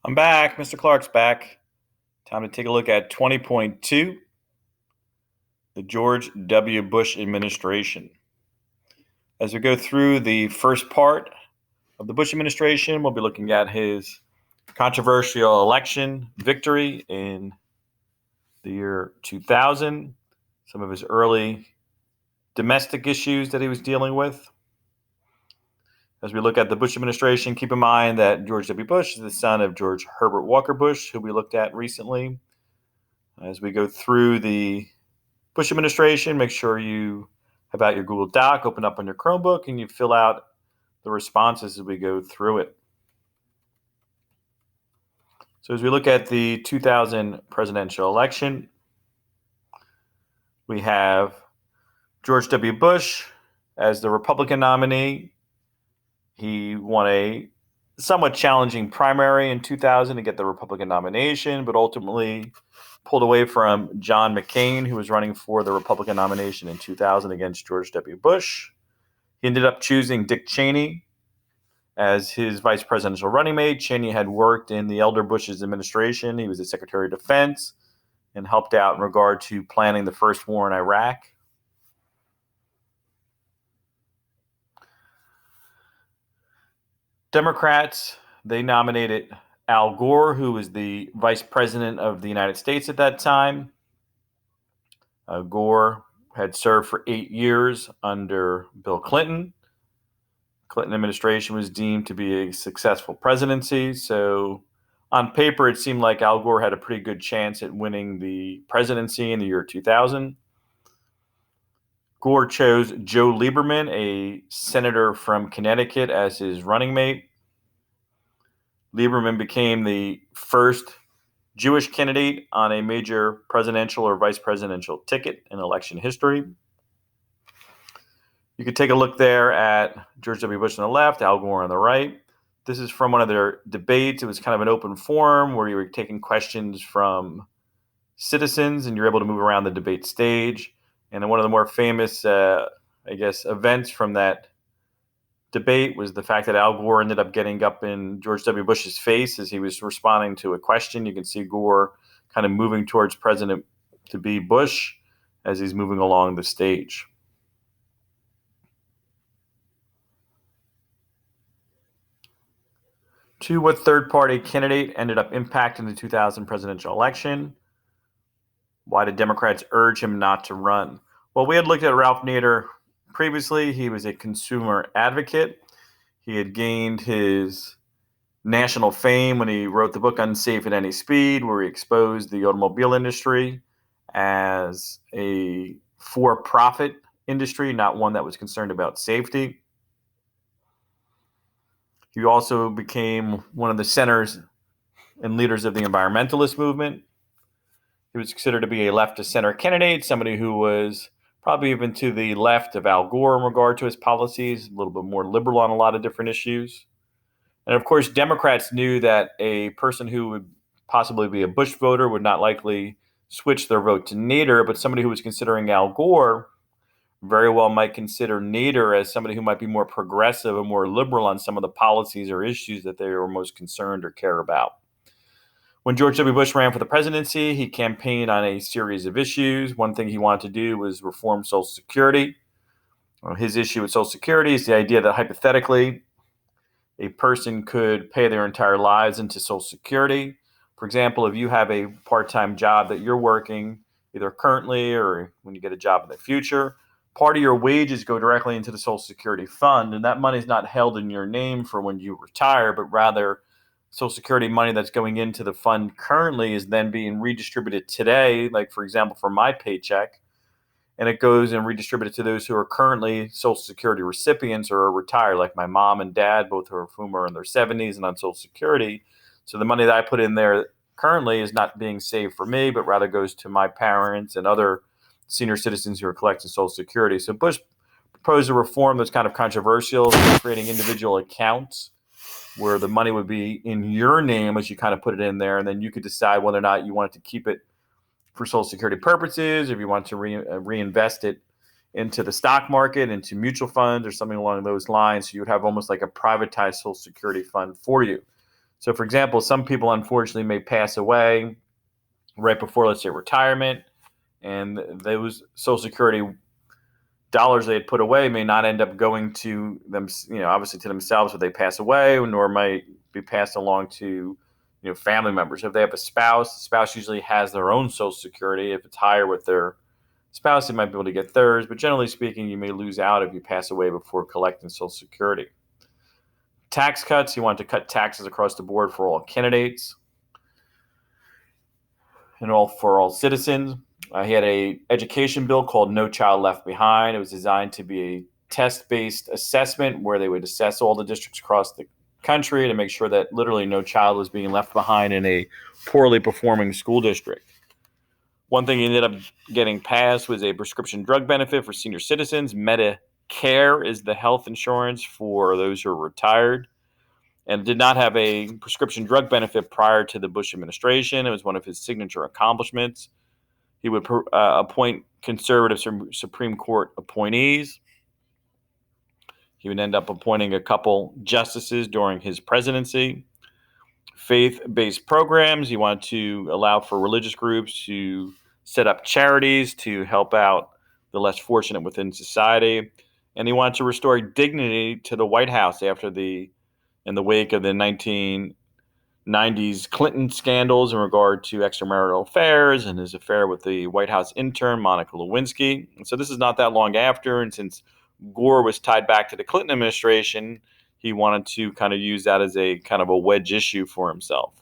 I'm back. Mr. Clarke's back. Time to take a look at 20.2, the George W. Bush administration. As we go through the first part of the Bush administration, we'll be looking at his controversial election victory in the year 2000, some of his early domestic issues that he was dealing with. As we look at the Bush administration, keep in mind that George W. Bush is the son of George Herbert Walker Bush, who we looked at recently. As we go through the Bush administration, make sure you have out your Google Doc, open up on your Chromebook, and you fill out the responses as we go through it. So as we look at the 2000 presidential election, we have George W. Bush as the Republican nominee. He won a somewhat challenging primary in 2000 to get the Republican nomination, but ultimately pulled away from John McCain, who was running for the Republican nomination in 2000 against George W. Bush. He ended up choosing Dick Cheney as his vice presidential running mate. Cheney had worked in the elder Bush's administration. He was the Secretary of Defense and helped out in regard to planning the first war in Iraq. Democrats, they nominated Al Gore, who was the vice president of the United States at that time. Gore had served for 8 years under Bill Clinton. Clinton administration was deemed to be a successful presidency. So on paper, it seemed like Al Gore had a pretty good chance at winning the presidency in the year 2000. Gore chose Joe Lieberman, a senator from Connecticut, as his running mate. Lieberman became the first Jewish candidate on a major presidential or vice presidential ticket in election history. You could take a look there at George W. Bush on the left, Al Gore on the right. This is from one of their debates. It was kind of an open forum where you were taking questions from citizens and you're able to move around the debate stage. And one of the more famous, events from that debate was the fact that Al Gore ended up getting up in George W. Bush's face as he was responding to a question. You can see Gore kind of moving towards President-to-be Bush as he's moving along the stage. What third-party candidate ended up impacting the 2000 presidential election? Why did Democrats urge him not to run? Well, we had looked at Ralph Nader previously. He was a consumer advocate. He had gained his national fame when he wrote the book Unsafe at Any Speed, where he exposed the automobile industry as a for-profit industry, not one that was concerned about safety. He also became one of the centers and leaders of the environmentalist movement. He was considered to be a left-to-center candidate, somebody who was probably even to the left of Al Gore in regard to his policies, a little bit more liberal on a lot of different issues. And of course, Democrats knew that a person who would possibly be a Bush voter would not likely switch their vote to Nader, but somebody who was considering Al Gore very well might consider Nader as somebody who might be more progressive and more liberal on some of the policies or issues that they were most concerned or care about. When George W. Bush ran for the presidency, he campaigned on a series of issues. One thing he wanted to do was reform Social Security. His issue with Social Security is the idea that hypothetically, a person could pay their entire lives into Social Security. For example, if you have a part-time job that you're working, either currently or when you get a job in the future, part of your wages go directly into the Social Security fund, and that money is not held in your name for when you retire, but rather Social Security money that's going into the fund currently is then being redistributed today, like, for example, for my paycheck, and it goes and redistributed to those who are currently Social Security recipients or are retired, like my mom and dad, both of whom are in their 70s and on Social Security. So the money that I put in there currently is not being saved for me, but rather goes to my parents and other senior citizens who are collecting Social Security. So Bush proposed a reform that's kind of controversial, creating individual accounts where the money would be in your name as you kind of put it in there, and then you could decide whether or not you wanted to keep it for Social Security purposes, or if you want to reinvest it into the stock market, into mutual funds or something along those lines. So you would have almost like a privatized Social Security fund for you. So, for example, some people unfortunately may pass away right before, let's say, retirement, and those Social Security dollars they had put away may not end up going to them, obviously to themselves if they pass away, nor might be passed along to, family members. If they have a spouse, the spouse usually has their own Social Security. If it's higher with their spouse, they might be able to get theirs, but generally speaking, you may lose out if you pass away before collecting Social Security. Tax cuts, he wanted to cut taxes across the board for all candidates and for all citizens. He had a education bill called No Child Left Behind. It was designed to be a test-based assessment where they would assess all the districts across the country to make sure that literally no child was being left behind in a poorly performing school district. One thing he ended up getting passed was a prescription drug benefit for senior citizens. Medicare is the health insurance for those who are retired, and did not have a prescription drug benefit prior to the Bush administration. It was one of his signature accomplishments. He would appoint conservative Supreme Court appointees. He would end up appointing a couple justices during his presidency. Faith-based programs. He wanted to allow for religious groups to set up charities to help out the less fortunate within society. And he wanted to restore dignity to the White House in the wake of the 1990s Clinton scandals in regard to extramarital affairs and his affair with the White House intern, Monica Lewinsky. And so this is not that long after, and since Gore was tied back to the Clinton administration, he wanted to kind of use that as a kind of a wedge issue for himself.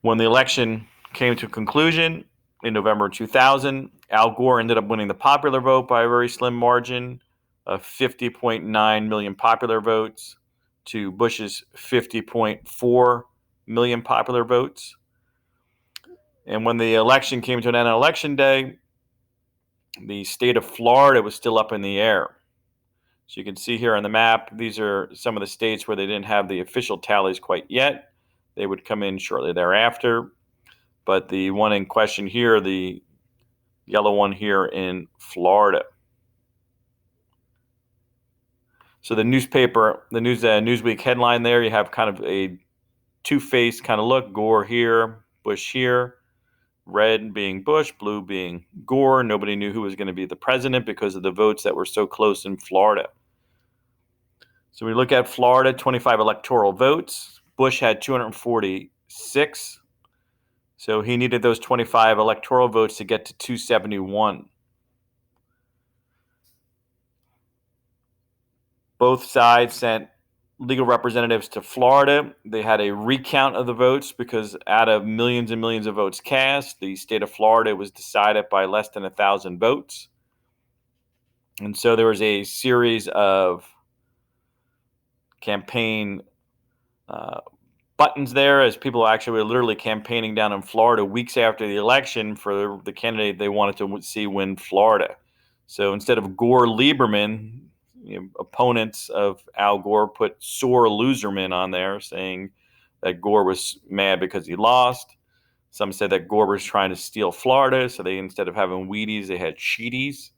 When the election came to a conclusion in November 2000, Al Gore ended up winning the popular vote by a very slim margin of 50.9 million popular votes to Bush's 50.4 million popular votes. And when the election came to an end on election day, the state of Florida was still up in the air. So you can see here on the map, these are some of the states where they didn't have the official tallies quite yet. They would come in shortly thereafter. But the one in question here, the yellow one here in Florida. So the Newsweek headline there, you have kind of a two-faced kind of look. Gore here, Bush here. Red being Bush, blue being Gore. Nobody knew who was going to be the president because of the votes that were so close in Florida. So we look at Florida, 25 electoral votes. Bush had 246. So he needed those 25 electoral votes to get to 271. Both sides sent legal representatives to Florida. They had a recount of the votes because out of millions and millions of votes cast, the state of Florida was decided by less than 1,000 votes. And so there was a series of campaign buttons there as people actually were literally campaigning down in Florida weeks after the election for the candidate they wanted to see win Florida. So instead of Gore-Lieberman, opponents of Al Gore put sore loserman on there, saying that Gore was mad because he lost. Some said that Gore was trying to steal Florida, so they, instead of having Wheaties, they had Cheaties.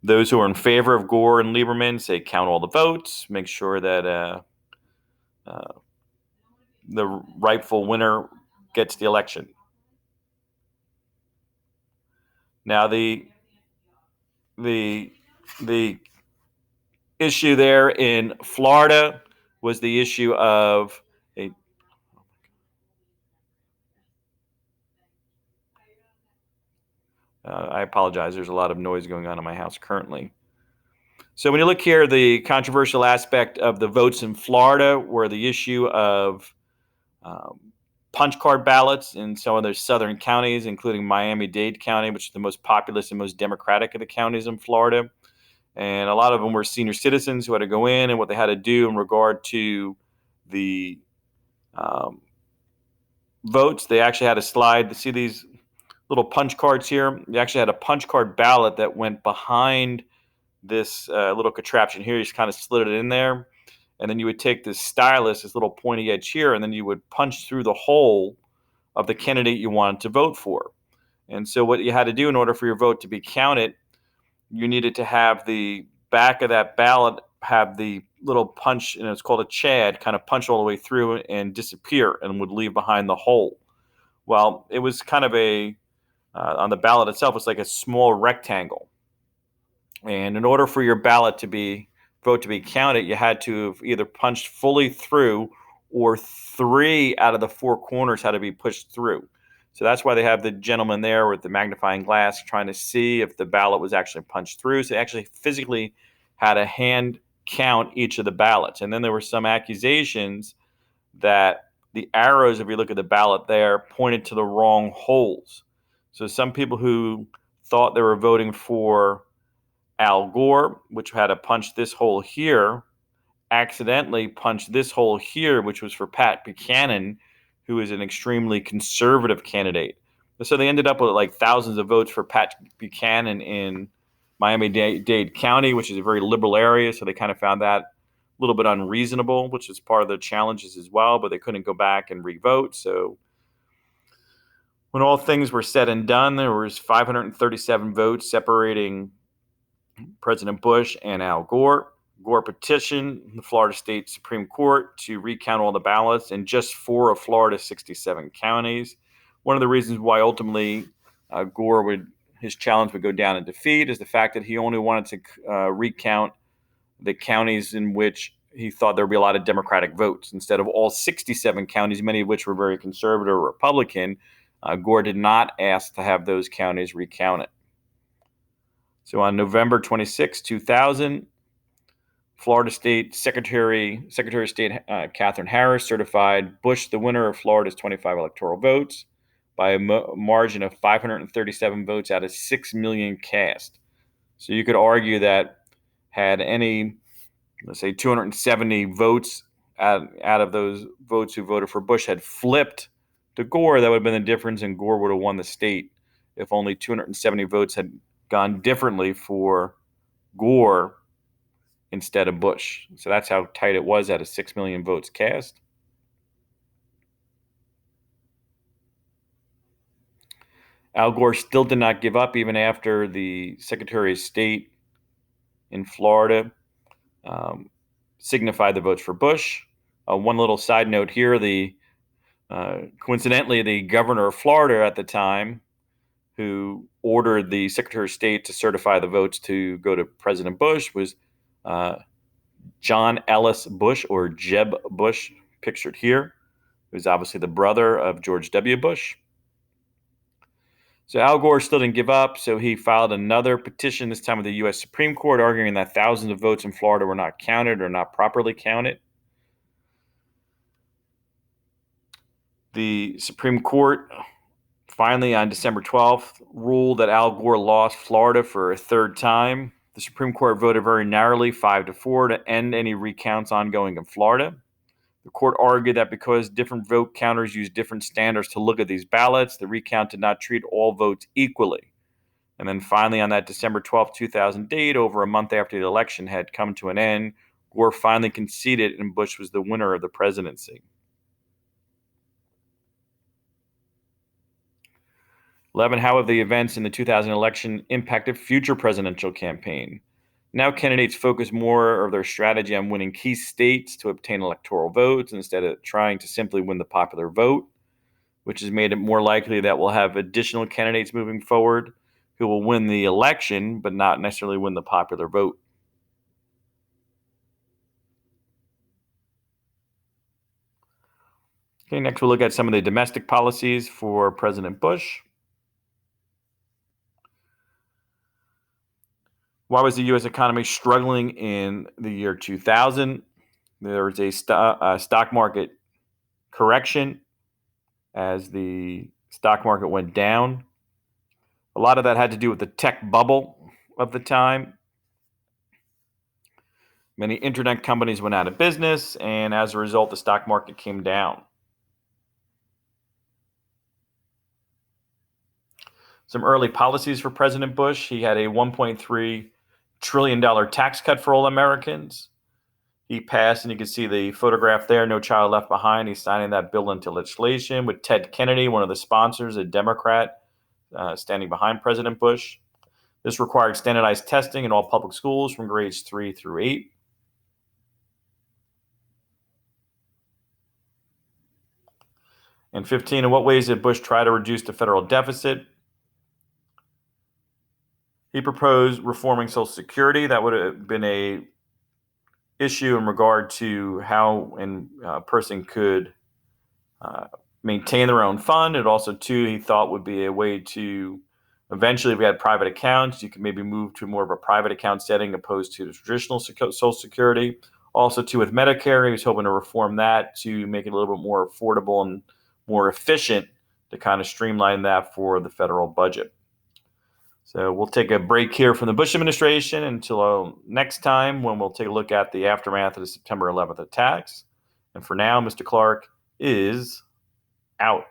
Those who are in favor of Gore and Lieberman say count all the votes, make sure that the rightful winner gets the election. Now the issue there in Florida was the issue of I apologize. There's a lot of noise going on in my house currently. So when you look here, the controversial aspect of the votes in Florida were the issue of punch card ballots in some of those southern counties, including Miami-Dade County, which is the most populous and most democratic of the counties in Florida. And a lot of them were senior citizens who had to go in, and what they had to do in regard to the votes, they actually had a slide. See these little punch cards here? You actually had a punch card ballot that went behind this little contraption here. You just kind of slid it in there. And then you would take this stylus, this little pointy edge here, and then you would punch through the hole of the candidate you wanted to vote for. And so what you had to do in order for your vote to be counted, you needed to have the back of that ballot have the little punch, and it's called a chad, kind of punch all the way through and disappear and would leave behind the hole. Well, it was kind of on the ballot itself, it's like a small rectangle. And in order for your ballot vote to be counted, you had to have either punched fully through or 3 out of the 4 corners had to be pushed through. So that's why they have the gentleman there with the magnifying glass trying to see if the ballot was actually punched through. So they actually physically had a hand count each of the ballots. And then there were some accusations that the arrows, if you look at the ballot there, pointed to the wrong holes. So some people who thought they were voting for Al Gore, which had to punch this hole here, accidentally punched this hole here, which was for Pat Buchanan, who is an extremely conservative candidate. So they ended up with like thousands of votes for Pat Buchanan in Miami-Dade County, which is a very liberal area. So they kind of found that a little bit unreasonable, which is part of the challenges as well, but they couldn't go back and re-vote. So when all things were said and done, there was 537 votes separating President Bush and Al Gore. Gore petitioned the Florida State Supreme Court to recount all the ballots in just 4 of Florida's 67 counties. One of the reasons why ultimately his challenge would go down in defeat is the fact that he only wanted to recount the counties in which he thought there would be a lot of Democratic votes. Instead of all 67 counties, many of which were very conservative or Republican, Gore did not ask to have those counties recounted. So on November 26, 2000, Florida State Secretary of State Katherine Harris certified Bush the winner of Florida's 25 electoral votes by a margin of 537 votes out of 6 million cast. So you could argue that had any, let's say, 270 votes out of those votes who voted for Bush had flipped to Gore, that would have been the difference, and Gore would have won the state if only 270 votes had gone differently for Gore instead of Bush. So that's how tight it was out of 6 million votes cast. Al Gore still did not give up even after the Secretary of State in Florida signified the votes for Bush. One little side note here, coincidentally, the governor of Florida at the time, who ordered the Secretary of State to certify the votes to go to President Bush, was John Ellis Bush, or Jeb Bush, pictured here, who's obviously the brother of George W. Bush. So Al Gore still didn't give up, so he filed another petition, this time with the U.S. Supreme Court, arguing that thousands of votes in Florida were not counted or not properly counted. The Supreme Court finally, on December 12th, ruled that Al Gore lost Florida for a third time. The Supreme Court voted very narrowly, 5-4, to end any recounts ongoing in Florida. The court argued that because different vote counters use different standards to look at these ballots, the recount did not treat all votes equally. And then finally, on that December 12, 2000 date, over a month after the election had come to an end, Gore finally conceded and Bush was the winner of the presidency. 11, how have the events in the 2000 election impacted future presidential campaign? Now candidates focus more of their strategy on winning key states to obtain electoral votes instead of trying to simply win the popular vote, which has made it more likely that we'll have additional candidates moving forward who will win the election but not necessarily win the popular vote. Okay, next we'll look at some of the domestic policies for President Bush. Why was the U.S. economy struggling in the year 2000? There was a stock market correction as the stock market went down. A lot of that had to do with the tech bubble of the time. Many internet companies went out of business, and as a result, the stock market came down. Some early policies for President Bush. He had a $1.3 trillion tax cut for all Americans. He passed, and you can see the photograph there, No Child Left Behind. He's signing that bill into legislation with Ted Kennedy, one of the sponsors, a Democrat, standing behind President Bush. This required standardized testing in all public schools from grades 3 through 8. And 15, in what ways did Bush try to reduce the federal deficit? He proposed reforming Social Security. That would have been a issue in regard to how a person could maintain their own fund. It also, too, he thought would be a way to eventually, if we had private accounts, you could maybe move to more of a private account setting opposed to the traditional Social Security. Also, too, with Medicare, he was hoping to reform that to make it a little bit more affordable and more efficient to kind of streamline that for the federal budget. So we'll take a break here from the Bush administration until next time when we'll take a look at the aftermath of the September 11th attacks. And for now, Mr. Clarke is out.